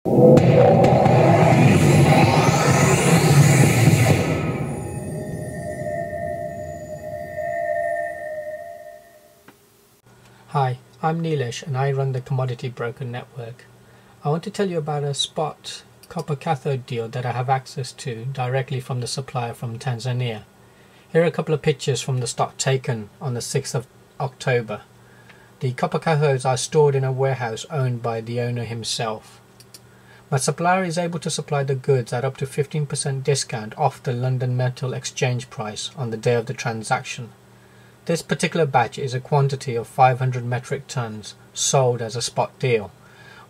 Hi, I'm Nilesh and I run the Commodity Broker Network. I want to tell you about a spot copper cathode deal that I have access to directly from the supplier from Tanzania. Here are a couple of pictures from the stock taken on the 6th of October. The copper cathodes are stored in a warehouse owned by the owner himself. My supplier is able to supply the goods at up to 15% discount off the London Metal Exchange price on the day of the transaction. This particular batch is a quantity of 500 metric tons sold as a spot deal.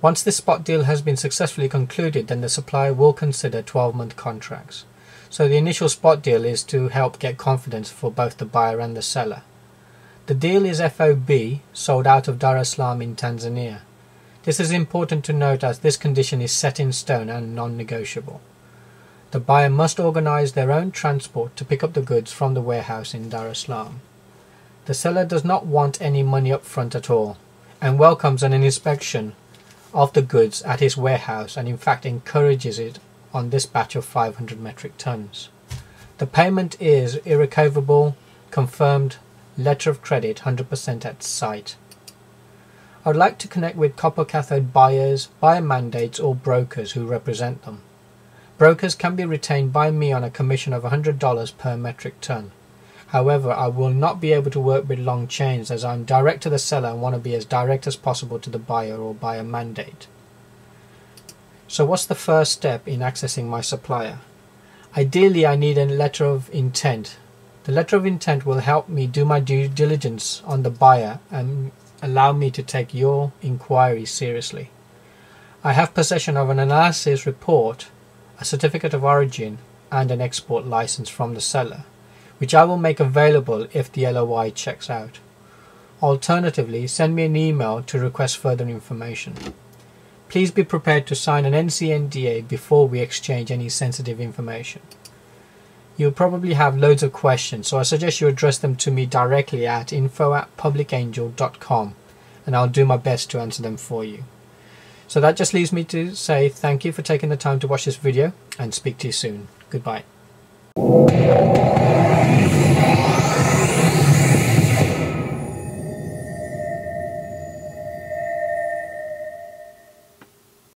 Once this spot deal has been successfully concluded, then the supplier will consider 12-month contracts. So the initial spot deal is to help get confidence for both the buyer and the seller. The deal is FOB, sold out of Dar es Salaam in Tanzania. This is important to note as this condition is set in stone and non-negotiable. The buyer must organize their own transport to pick up the goods from the warehouse in Dar es Salaam. The seller does not want any money up front at all and welcomes an inspection of the goods at his warehouse and in fact encourages it on this batch of 500 metric tons. The payment is irrevocable, confirmed, letter of credit 100% at site. I would like to connect with copper cathode buyers, buyer mandates or brokers who represent them. Brokers can be retained by me on a commission of $100 per metric ton. However, I will not be able to work with long chains as I'm direct to the seller and want to be as direct as possible to the buyer or buyer mandate. So what's the first step in accessing my supplier? Ideally, I need a letter of intent. The letter of intent will help me do my due diligence on the buyer and allow me to take your inquiry seriously. I have possession of an analysis report, a certificate of origin, and an export license from the seller, which I will make available if the LOI checks out. Alternatively, send me an email to request further information. Please be prepared to sign an NCNDA before we exchange any sensitive information. You'll probably have loads of questions, so I suggest you address them to me directly at info@publicangel.com and I'll do my best to answer them for you. So that just leaves me to say thank you for taking the time to watch this video and speak to you soon. Goodbye.